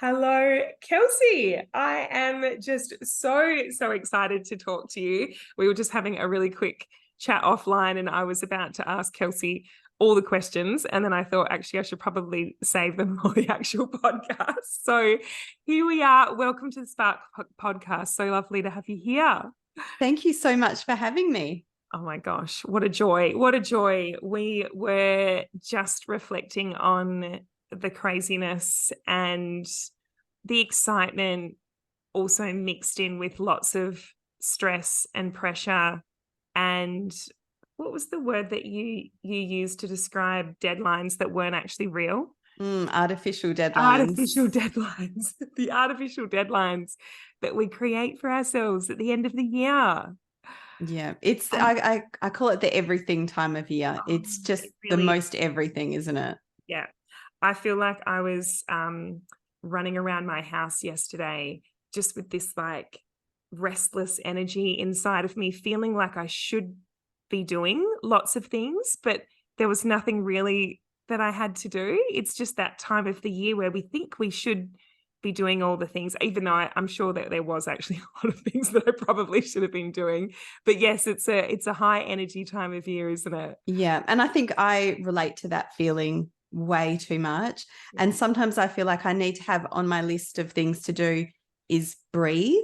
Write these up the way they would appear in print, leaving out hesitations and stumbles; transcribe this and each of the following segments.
Hello, Kelsie. I am just so excited to talk to you. We were just having a really quick chat offline, and I was about to ask Kelsie all the questions. And then I thought, actually, I should probably save them for the actual podcast. So here we are. Welcome to the Spark podcast. So lovely to have you here. Thank you so much for having me. Oh my gosh, what a joy. What a joy. We were just reflecting on the craziness and the excitement, also mixed in with lots of stress and pressure. And what was the word that you used to describe deadlines that weren't actually real? Artificial deadlines. Artificial deadlines. The artificial deadlines that we create for ourselves at the end of the year. Yeah, it's I call it the everything time of year. It's just the most everything, isn't it? Yeah. I feel like I was running around my house yesterday just with this like restless energy inside of me, feeling like I should be doing lots of things, but there was nothing really that I had to do. It's just that time of the year where we think we should be doing all the things, even though I'm sure that there was actually a lot of things that I probably should have been doing. But yes, it's a high energy time of year, isn't it? Yeah, and I think I relate to that feeling way too much. And sometimes I feel like I need to have on my list of things to do is breathe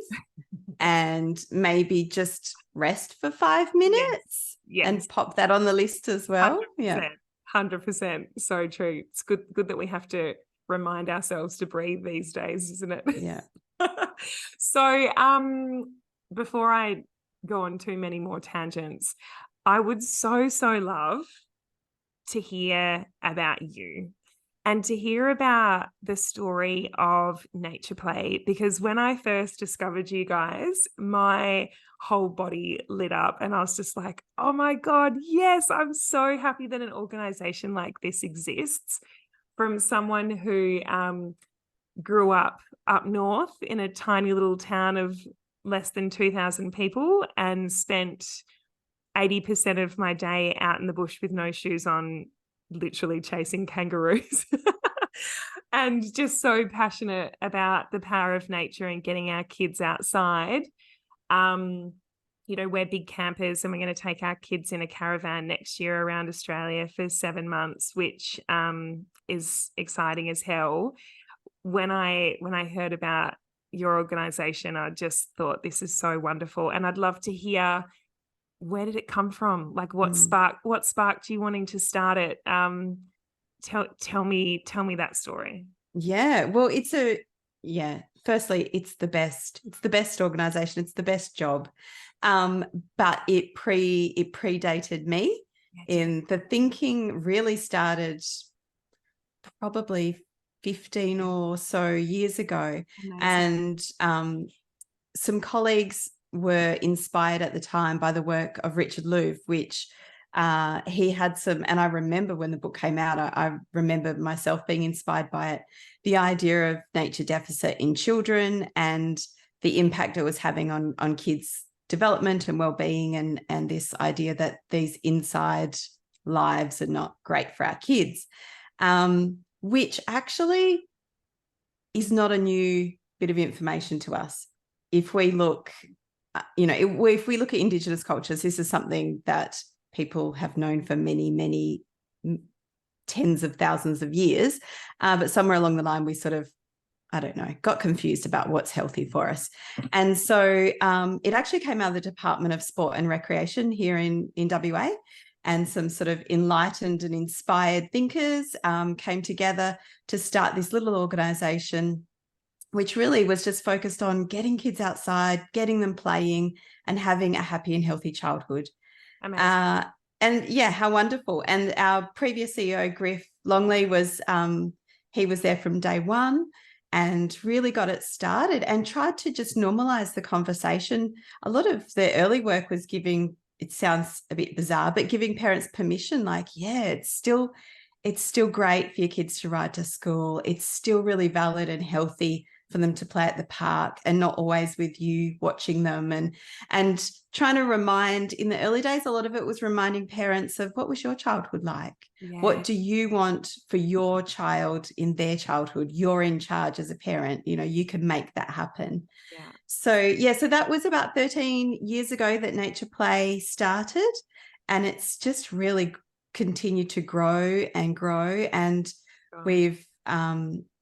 and maybe just rest for 5 minutes yes. and pop that on the list as well. 100%, yeah. 100%. So true. It's good that we have to remind ourselves to breathe these days, isn't it? Yeah. So before I go on too many more tangents, I would so love to hear about you and to hear about the story of Nature Play, because when I first discovered you guys, my whole body lit up and I was just like, oh my God, yes, I'm so happy that an organization like this exists. From someone who grew up north in a tiny little town of less than 2,000 people and spent 80% of my day out in the bush with no shoes on, literally chasing kangaroos. And just so passionate about the power of nature and getting our kids outside. We're big campers and we're going to take our kids in a caravan next year around Australia for 7 months, which is exciting as hell. When I heard about your organization, I just thought this is so wonderful. And I'd love to hear, where did it come from? Like what sparked you wanting to start it? Tell me that story. Yeah. Well, firstly, it's the best organization. It's the best job. But it predated me. In the thinking really started probably 15 or so years ago. Amazing. And some colleagues were inspired at the time by the work of Richard Louv, which he had some, and I remember when the book came out, I remember myself being inspired by it, the idea of nature deficit in children and the impact it was having on kids' development and well-being, and this idea that these inside lives are not great for our kids, which actually is not a new bit of information to us. If we look, if we look at Indigenous cultures, this is something that people have known for many tens of thousands of years. But somewhere along the line, we sort of, got confused about what's healthy for us. And so it actually came out of the Department of Sport and Recreation here in WA. And some sort of enlightened and inspired thinkers came together to start this little organisation, which really was just focused on getting kids outside, getting them playing and having a happy and healthy childhood. Amazing. And yeah, how wonderful. And our previous CEO, Griff Longley, he was there from day one and really got it started and tried to just normalise the conversation. A lot of the early work was giving, it sounds a bit bizarre, but giving parents permission, like, yeah, it's still great for your kids to ride to school. It's still really valid and healthy for them to play at the park and not always with you watching them, and trying to remind, in the early days, a lot of it was reminding parents of what was your childhood like? Yeah. What do you want for your child in their childhood? You're in charge as a parent, you know, you can make that happen. Yeah. So that was about 13 years ago that Nature Play started, and it's just really continued to grow and grow. And we've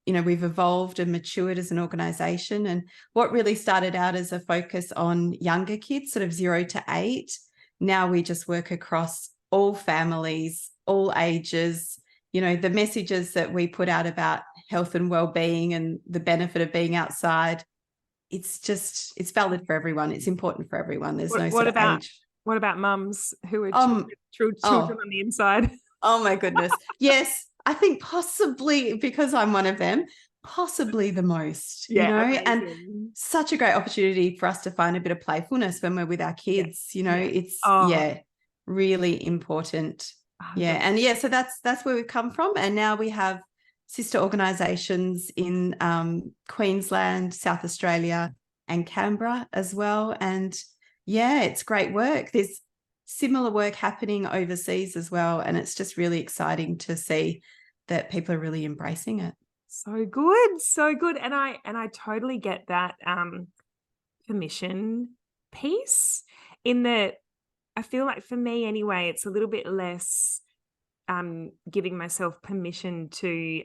evolved and matured as an organization. And what really started out as a focus on younger kids, sort of 0 to 8, now we just work across all families, all ages. You know, the messages that we put out about health and well-being and the benefit of being outside, it's valid for everyone. It's important for everyone. There's no sort of age. What about mums who are children on the inside? Oh my goodness. Yes. I think possibly, because I'm one of them, possibly the most, you know, amazing. And such a great opportunity for us to find a bit of playfulness when we're with our kids, you know, it's really important. So that's where we've come from. And now we have sister organisations in Queensland, South Australia and Canberra as well. And it's great work. There's similar work happening overseas as well. And it's just really exciting to see that people are really embracing it. So good. So good. And I totally get that permission piece, in that I feel like, for me anyway, it's a little bit less giving myself permission to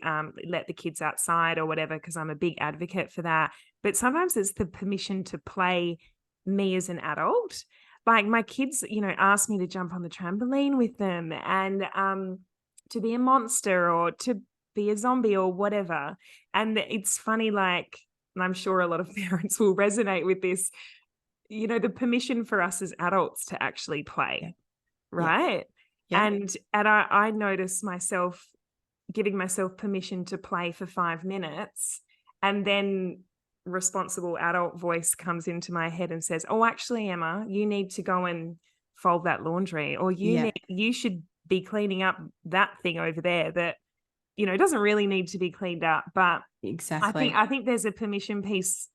let the kids outside or whatever, because I'm a big advocate for that. But sometimes it's the permission to play me as an adult. Like, my kids, you know, ask me to jump on the trampoline with them and to be a monster or to be a zombie or whatever. And it's funny, like, and I'm sure a lot of parents will resonate with this, you know, the permission for us as adults to actually play, right? Yeah. And I notice myself giving myself permission to play for 5 minutes, and then responsible adult voice comes into my head and says, oh, actually, Emma, you need to go and fold that laundry, or you should be cleaning up that thing over there that, you know, doesn't really need to be cleaned up. But exactly, I think there's a permission piece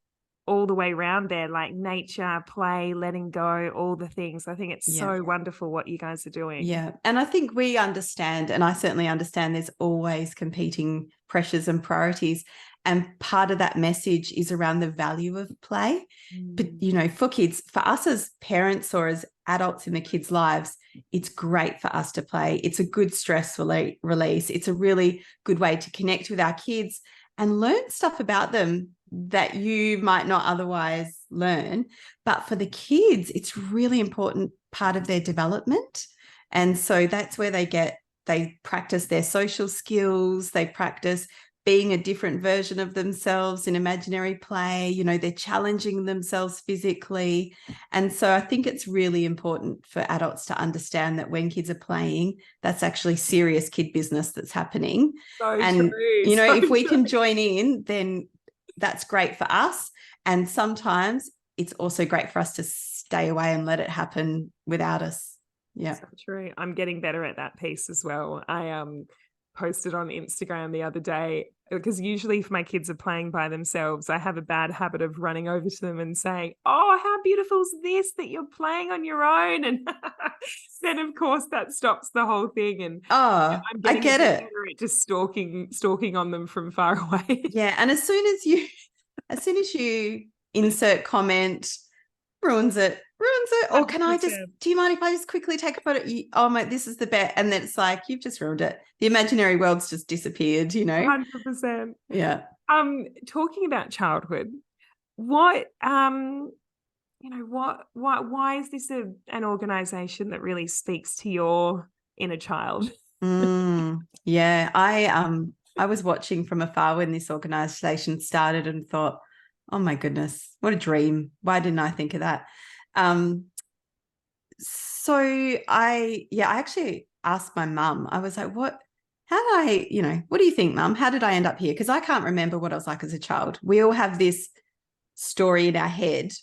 all the way around there, like nature, play, letting go, all the things. I think it's so wonderful what you guys are doing. Yeah. And I think we understand, and I certainly understand, there's always competing pressures and priorities. And part of that message is around the value of play. But, you know, for kids, for us as parents or as adults in the kids' lives, it's great for us to play. It's a good stress release. It's a really good way to connect with our kids and learn stuff about them that you might not otherwise learn. But for the kids, it's really important part of their development. And so that's where they practice their social skills, they practice being a different version of themselves in imaginary play, you know, they're challenging themselves physically. And so I think it's really important for adults to understand that when kids are playing, that's actually serious kid business that's happening. So and, true. you know, if we can join in, then that's great for us. And sometimes it's also great for us to stay away and let it happen without us. Yeah. So true. I'm getting better at that piece as well. I posted on Instagram the other day, because usually if my kids are playing by themselves, I have a bad habit of running over to them and saying, oh, how beautiful is this that you're playing on your own? And then of course that stops the whole thing. And I'm getting I get it. Better at just stalking on them from far away. Yeah. And as soon as you insert comment, ruins it. Or can 100%. I just, do you mind if I just quickly take a photo? Oh my, this is the best. And then it's like, you've just ruined it. The imaginary world's just disappeared, you know? 100%. Yeah. Talking about childhood, what, you know, why is this an organization that really speaks to your inner child? Yeah. I was watching from afar when this organization started and thought, oh my goodness, what a dream. Why didn't I think of that? So I actually asked my mum. I was like, what do you think, Mum? How did I end up here? Because I can't remember what I was like as a child. We all have this story in our head,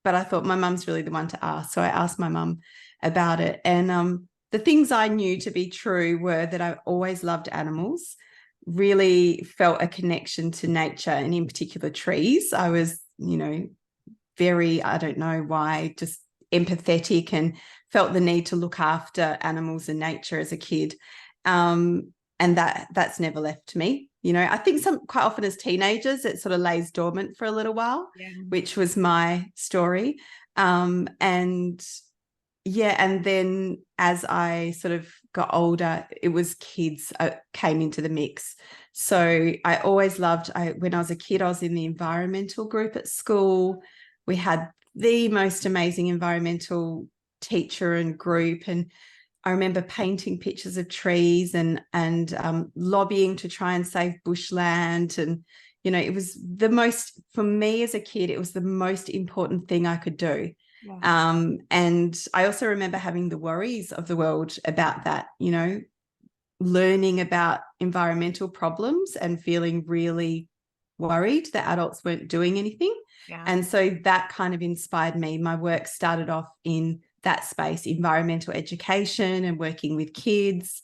but I thought my mum's really the one to ask. So I asked my mum about it. And the things I knew to be true were that I always loved animals, really felt a connection to nature, and in particular trees. I was, very, I don't know why, just empathetic and felt the need to look after animals and nature as a kid. And that's never left me. I think quite often as teenagers, it sort of lays dormant for a little while, which was my story. And then as I sort of got older, it was kids came into the mix. So I always loved, when I was a kid, I was in the environmental group at school. We had the most amazing environmental teacher and group. And I remember painting pictures of trees and lobbying to try and save bushland. And, it was for me as a kid, it was the most important thing I could do. Yeah. And I also remember having the worries of the world about that, learning about environmental problems and feeling really worried that adults weren't doing anything. Yeah. And so that kind of inspired me. My work started off in that space, environmental education and working with kids,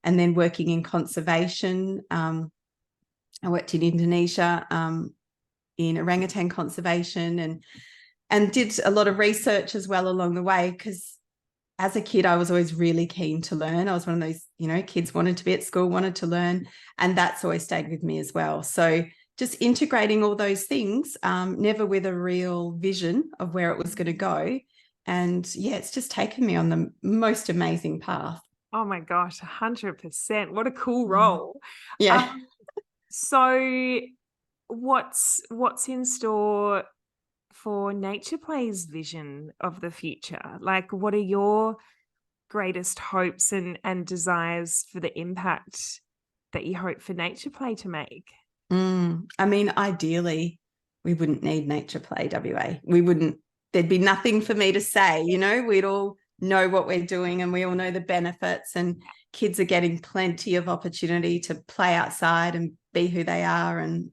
and then working in conservation. I worked in Indonesia in orangutan conservation and did a lot of research as well along the way, because as a kid, I was always really keen to learn. I was one of those, kids wanted to be at school, wanted to learn, and that's always stayed with me as well. So just integrating all those things, never with a real vision of where it was going to go. And yeah, it's just taken me on the most amazing path. Oh my gosh, 100%. What a cool role. Yeah. So what's in store for Nature Play's vision of the future? Like, what are your greatest hopes and desires for the impact that you hope for Nature Play to make? I mean, ideally, we wouldn't need Nature Play WA. There'd be nothing for me to say, we'd all know what we're doing and we all know the benefits, and kids are getting plenty of opportunity to play outside and be who they are. And,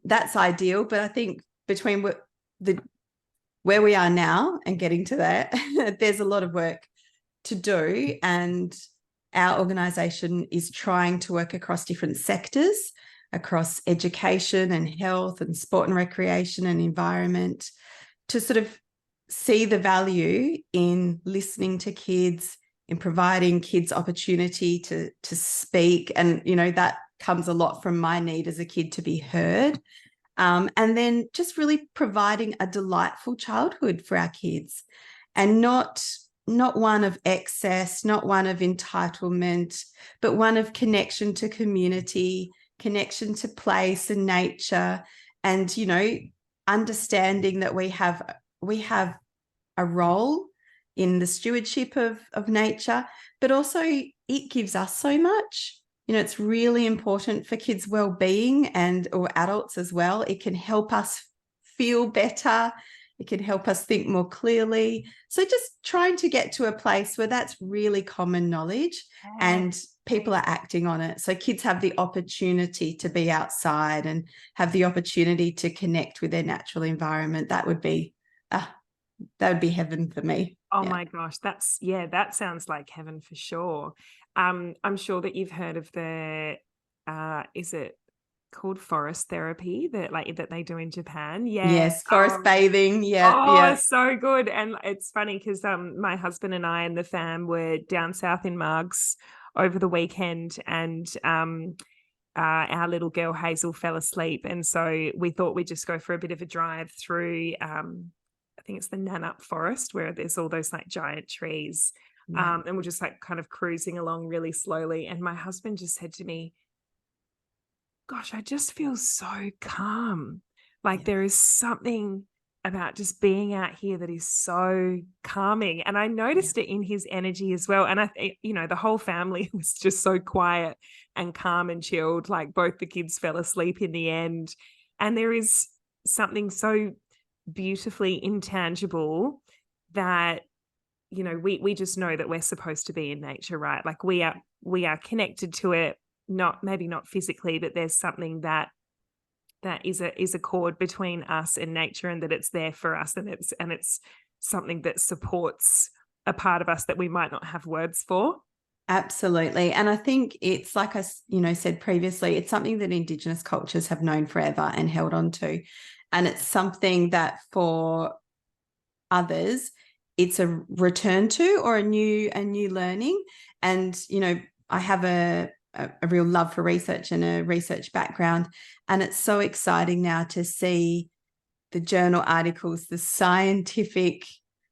that's ideal. But I think between where we are now and getting to that, there's a lot of work to do. And our organisation is trying to work across different sectors, across education and health and sport and recreation and environment, to sort of see the value in listening to kids, in providing kids opportunity to speak. And, that comes a lot from my need as a kid to be heard. And then just really providing a delightful childhood for our kids, and not one of excess, not one of entitlement, but one of connection to community, connection to place and nature, and, understanding that we have a role in the stewardship of nature, but also it gives us so much. It's really important for kids' well-being or adults as well. It can help us feel better. It can help us think more clearly. So just trying to get to a place where that's really common knowledge and people are acting on it. So kids have the opportunity to be outside and have the opportunity to connect with their natural environment. That would be heaven for me. Oh my gosh, that sounds like heaven for sure. I'm sure that you've heard of the is it called forest therapy that they do in Japan? Yes, forest bathing. Yeah. So good. And it's funny because my husband and I and the fam were down south in Margs over the weekend, and our little girl Hazel fell asleep, and so we thought we'd just go for a bit of a drive through I think it's the Nanup forest, where there's all those like giant trees. And we're just like kind of cruising along really slowly. And my husband just said to me, gosh, I just feel so calm. Like there is something about just being out here that is so calming. And I noticed it in his energy as well. And I think, the whole family was just so quiet and calm and chilled. Like both the kids fell asleep in the end. And there is something so beautifully intangible that we just know that we're supposed to be in nature, right? Like we are connected to it, maybe not physically, but there's something that is a cord between us and nature, and that it's there for us, and it's something that supports a part of us that we might not have words for. Absolutely. And I think it's like said previously, it's something that Indigenous cultures have known forever and held on to. And it's something that for others, it's a return to or a new learning. And, I have a real love for research and a research background. And it's so exciting now to see the journal articles, the scientific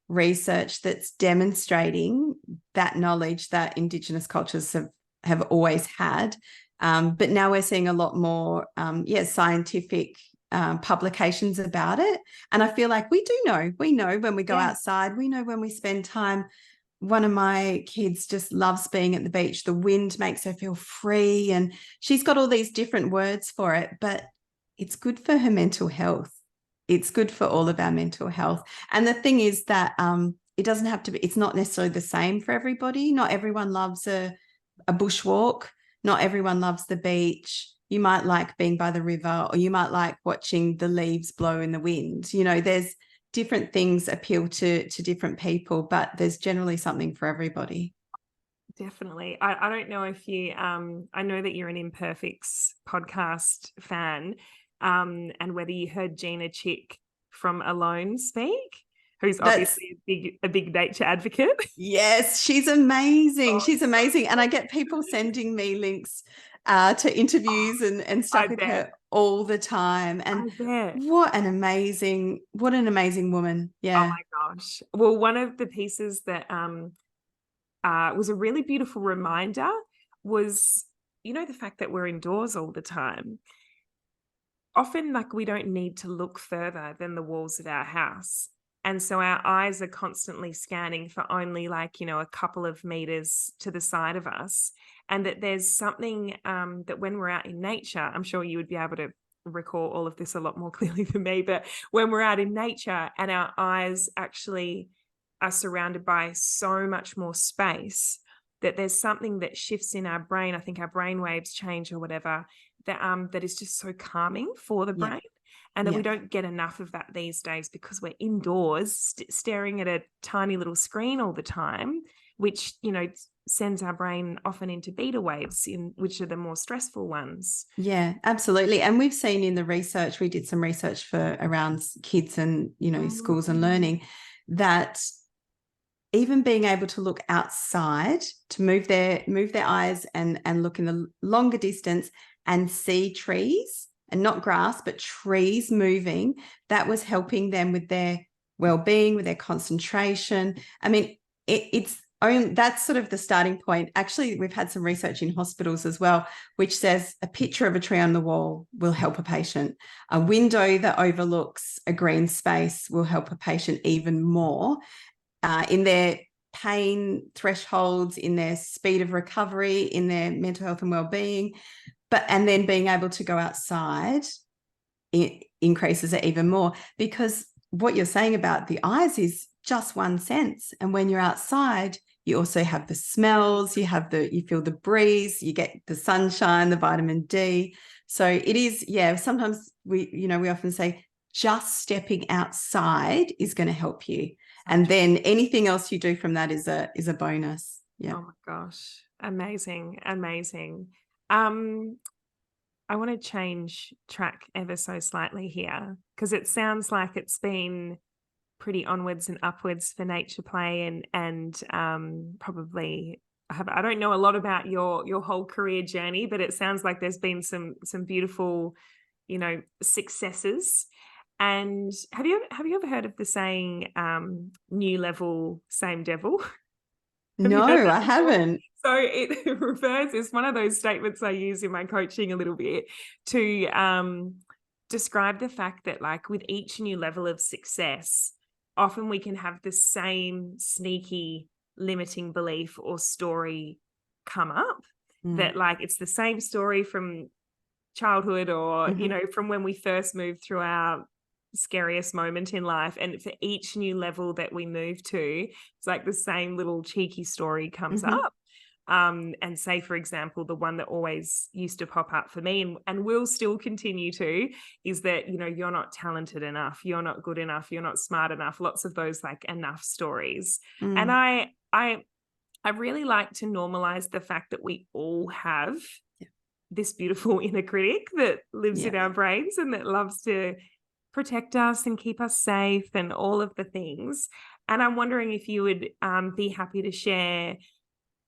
research that's demonstrating that knowledge that Indigenous cultures have always had. But now we're seeing a lot more, scientific publications about it. And I feel like we know when we go outside, we know when we spend time. One of my kids just loves being at the beach. The wind makes her feel free, and she's got all these different words for it, but it's good for her mental health. It's good for all of our mental health. And the thing is that it doesn't have to be, it's not necessarily the same for everybody. Not everyone loves a bushwalk. Not everyone loves the beach. You might like being by the river, or you might like watching the leaves blow in the wind. There's different things appeal to different people, but there's generally something for everybody. Definitely. I don't know if you, I know that you're an Imperfects podcast fan, and whether you heard Gina Chick from Alone speak, who's obviously a big nature advocate. Yes, she's amazing. She's amazing. And I get people sending me links to interviews and stuff with her all the time. And what an amazing woman. Yeah. Oh my gosh. Well, one of the pieces that was a really beautiful reminder was, the fact that we're indoors all the time. Often, like, we don't need to look further than the walls of our house. And so our eyes are constantly scanning for only a couple of meters to the side of us. And that there's something that when we're out in nature, I'm sure you would be able to recall all of this a lot more clearly than me, but when we're out in nature and our eyes actually are surrounded by so much more space, that there's something that shifts in our brain. I think our brain waves change or whatever, that is just so calming for the brain. And that we don't get enough of that these days because we're indoors staring at a tiny little screen all the time, which, sends our brain often into beta waves, which are the more stressful ones. Yeah, absolutely. And we've seen in the research, we did some research for around kids and, schools and learning, that even being able to look outside, to move their eyes and look in the longer distance and see trees, and not grass, but trees moving, that was helping them with their well-being, with their concentration. I mean, that's sort of the starting point. Actually, we've had some research in hospitals as well, which says a picture of a tree on the wall will help a patient. A window that overlooks a green space will help a patient even more in their pain thresholds, in their speed of recovery, in their mental health and well-being. And then being able to go outside, it increases it even more, because what you're saying about the eyes is just one sense. And when you're outside, you also have the smells, you feel the breeze, you get the sunshine, the vitamin D. So it is, sometimes we often say just stepping outside is going to help you. And then anything else you do from that is a bonus. Yeah. Oh my gosh. Amazing. I want to change track ever so slightly here, because it sounds like it's been pretty onwards and upwards for nature play, and probably I don't know a lot about your whole career journey, but it sounds like there's been some beautiful, successes. And have you ever heard of the saying, new level, same devil? No, I haven't. So it refers, it's one of those statements I use in my coaching a little bit to describe the fact that, like, with each new level of success, often we can have the same sneaky limiting belief or story come up, that, like, it's the same story from childhood or, from when we first moved through our scariest moment in life, and for each new level that we move to, it's like the same little cheeky story comes up. And say, for example, the one that always used to pop up for me and will still continue to, is that, you're not talented enough, you're not good enough, you're not smart enough, lots of those like enough stories. And I I really like to normalize the fact that we all have Yeah. this beautiful inner critic that lives Yeah. in our brains and that loves to protect us and keep us safe and all of the things. And I'm wondering if you would be happy to share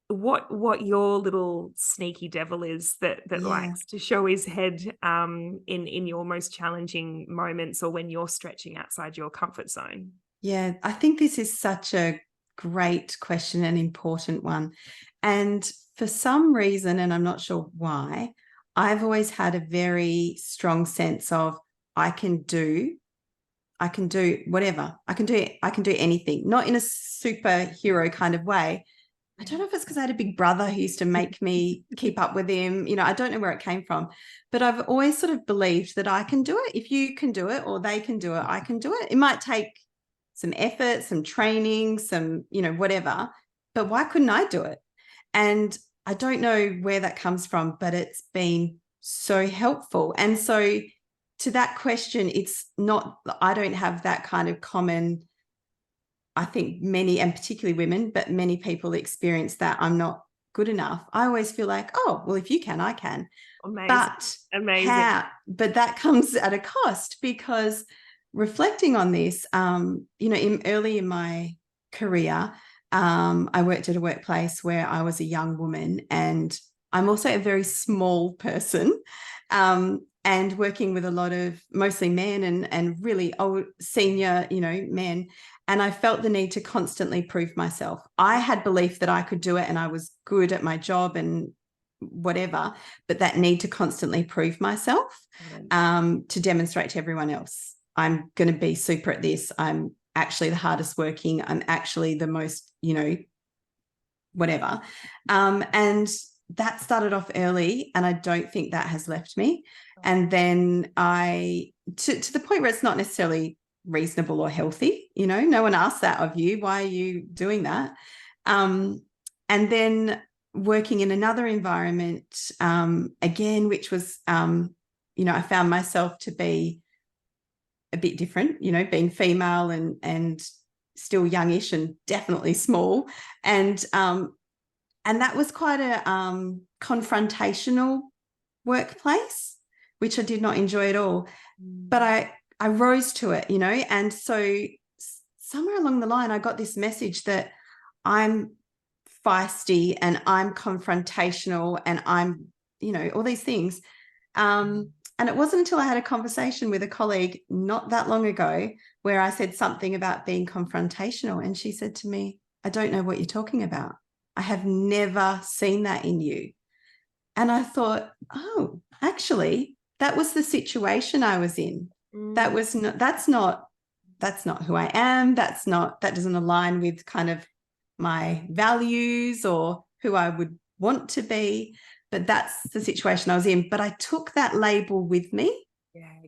what your little sneaky devil is that Yeah. likes to show his head in your most challenging moments or when you're stretching outside your comfort zone. Yeah, I think this is such a great question, an important one. And for some reason, and I'm not sure why, I've always had a very strong sense of I can do whatever. I can do anything, not in a superhero kind of way. I don't know if it's because I had a big brother who used to make me keep up with him. I don't know where it came from, but I've always sort of believed that I can do it. If you can do it or they can do it, I can do it. It might take some effort, some training, some, whatever, but why couldn't I do it? And I don't know where that comes from, but it's been so helpful. And so to that question, it's not, I don't have that kind of common, I think many, and particularly women, but many people experience that I'm not good enough. I always feel like, oh, well, if you can, I can. Amazing. But Amazing. but that comes at a cost, because reflecting on this, early in my career, I worked at a workplace where I was a young woman, and I'm also a very small person, and working with a lot of mostly men and really old senior, men. And I felt the need to constantly prove myself. I had belief that I could do it and I was good at my job and whatever, but that need to constantly prove myself, to demonstrate to everyone else, I'm going to be super at this. I'm actually the hardest working. I'm actually the most, whatever. And that started off early, and I don't think that has left me. And then to the point where it's not necessarily reasonable or healthy, no one asked that of you. Why are you doing that? And then working in another environment, again, which was, I found myself to be a bit different, being female and still youngish and definitely small. And that was quite a confrontational workplace, which I did not enjoy at all. But I rose to it, and so somewhere along the line, I got this message that I'm feisty and I'm confrontational and I'm, all these things. And it wasn't until I had a conversation with a colleague not that long ago where I said something about being confrontational, and she said to me, I don't know what you're talking about. I have never seen that in you. And I thought, oh, actually, that was the situation I was in. That was not, that's not who I am. That doesn't align with kind of my values or who I would want to be. But that's the situation I was in. But I took that label with me,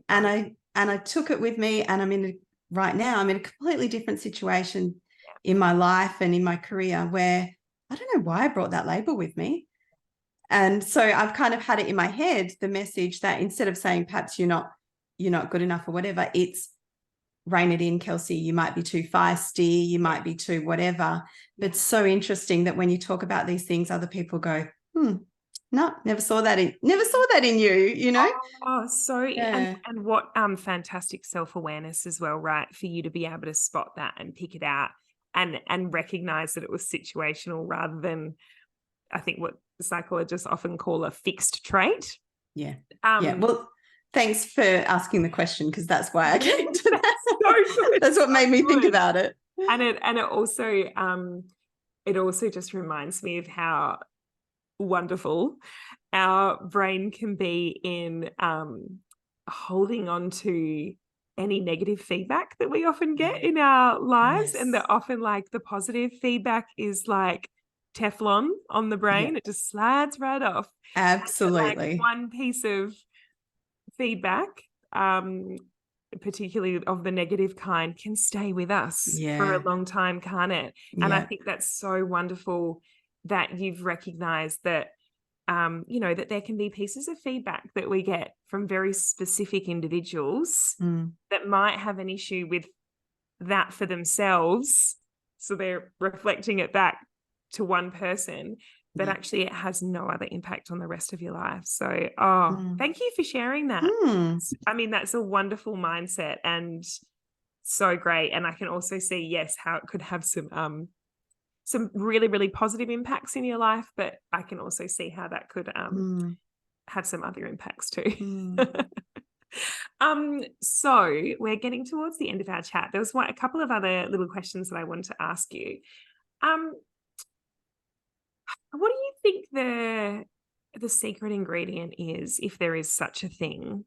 and I took it with me, and right now I'm in a completely different situation in my life and in my career where I don't know why I brought that label with me. And so I've kind of had it in my head, the message that instead of saying perhaps you're not good enough or whatever, it's rein it in, Kelsie. You might be too feisty, you might be too whatever. But it's so interesting that when you talk about these things, other people go, no, never saw that in you, Oh, so yeah. and what fantastic self-awareness as well, right? For you to be able to spot that and pick it out and recognize that it was situational rather than, I think, what psychologists often call a fixed trait. Yeah. Well, thanks for asking the question, because that's why I came to that. That's what made me think about it. And it also just reminds me of how wonderful our brain can be in holding on to any negative feedback that we often get in our lives. Yes. And that often, like, the positive feedback is like Teflon on the brain. It just slides right off. Absolutely. Like one piece of feedback, particularly of the negative kind, can stay with us for a long time, can't it? And I think that's so wonderful that you've recognized that, that there can be pieces of feedback that we get from very specific individuals that might have an issue with that for themselves. So they're reflecting it back to one person, but Yeah. actually it has no other impact on the rest of your life. So, thank you for sharing that. I mean, that's a wonderful mindset and so great. And I can also see, yes, how it could have some really, really positive impacts in your life, but I can also see how that could have some other impacts too. So we're getting towards the end of our chat. There was a couple of other little questions that I wanted to ask you. What do you think the secret ingredient is, if there is such a thing,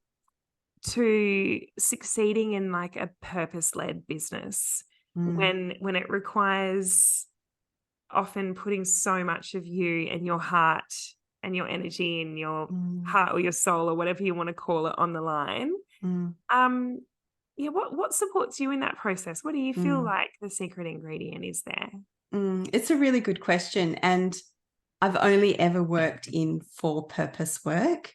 to succeeding in like a purpose-led business when it requires often putting so much of you and your heart and your energy and your heart or your soul or whatever you want to call it on the line? What supports you in that process? What do you feel like the secret ingredient is there? It's a really good question, and I've only ever worked in for-purpose work,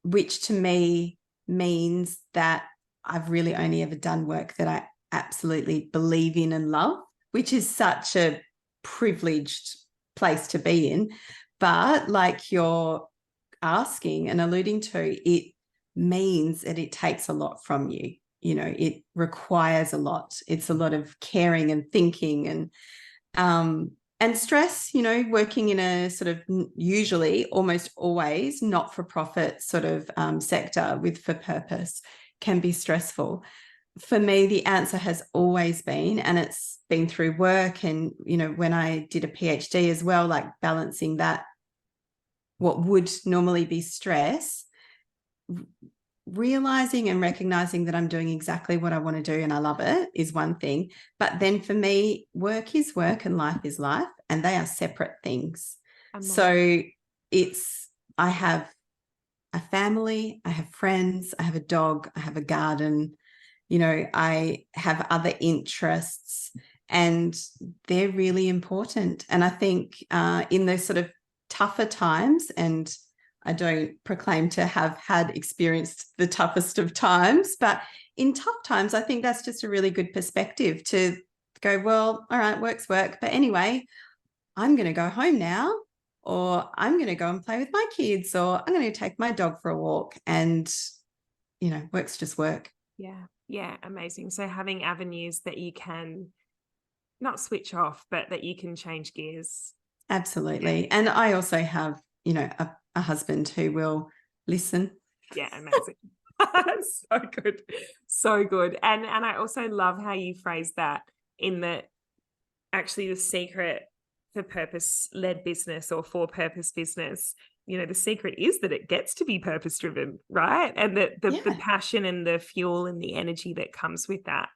which to me means that I've really only ever done work that I absolutely believe in and love, which is such a privileged place to be in. But like you're asking and alluding to, it means that it takes a lot from you. You know, it requires a lot. It's a lot of caring and thinking and stress. You know, working in a sort of usually almost always not-for-profit sort of sector with for purpose can be stressful. For me, the answer has always been, and it's been through work and, you know, when I did a PhD as well, like balancing that, what would normally be stress, realizing and recognizing that I'm doing exactly what I want to do and I love it is one thing. But then for me, work is work and life is life, and they are separate things. So I have a family, I have friends, I have a dog, I have a garden, you know, I have other interests, and they're really important. And I think in those sort of tougher times, and I don't proclaim to have had experienced the toughest of times, but in tough times, I think that's just a really good perspective to go, well, all right, work's work. But anyway, I'm going to go home now, or I'm going to go and play with my kids, or I'm going to take my dog for a walk, and, you know, work's just work. Yeah, amazing. So having avenues that you can not switch off, but that you can change gears. Absolutely. And I also have, you know, a husband who will listen. Yeah, amazing. So good. So good. And I also love how you phrase that, in that actually the secret for purpose-led business or for-purpose business, you know, the secret is that it gets to be purpose-driven, right? And that the passion and the fuel and the energy that comes with that.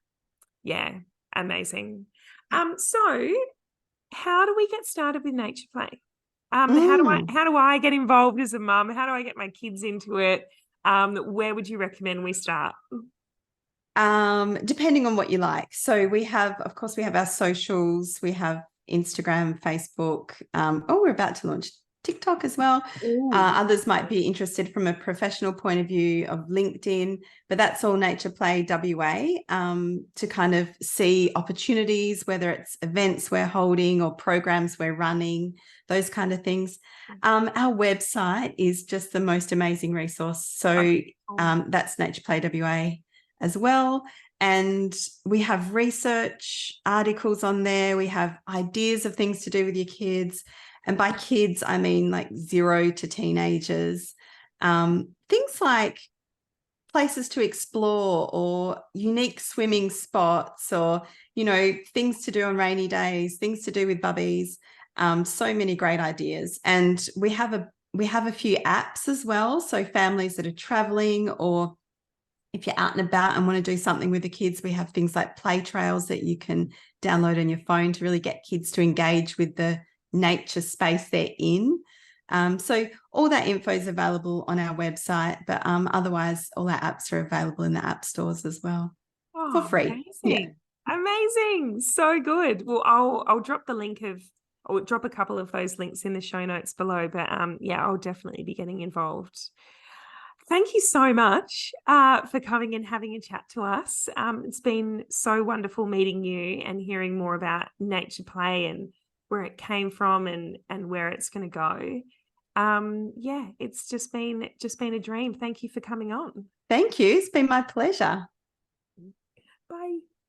Yeah, amazing. So how do we get started with Nature Play? How do I get involved as a mum? How do I get my kids into it? Where would you recommend we start? Depending on what you like. So we have, of course, we have our socials. We have Instagram, Facebook. We're about to launch TikTok as well. Others might be interested from a professional point of view of LinkedIn, but that's all Nature Play WA, to kind of see opportunities, whether it's events we're holding or programs we're running, those kind of things. Our website is just the most amazing resource. So that's Nature Play WA as well. And we have research articles on there. We have ideas of things to do with your kids. And by kids, I mean like 0 to teenagers. Things like places to explore, or unique swimming spots, or, you know, things to do on rainy days, things to do with bubbies. So many great ideas. And we have a few apps as well. So families that are traveling, or if you're out and about and want to do something with the kids, we have things like play trails that you can download on your phone to really get kids to engage with the nature space they're in. So all that info is available on our website, but otherwise all our apps are available in the app stores as well for free. Amazing. Yeah. Amazing. So good. Well, I'll drop the link or drop a couple of those links in the show notes below, but I'll definitely be getting involved. Thank you so much for coming and having a chat to us. It's been so wonderful meeting you and hearing more about Nature Play and where it came from and where it's going to go. Yeah, it's just been a dream. Thank you for coming on. Thank you. It's been my pleasure. Bye.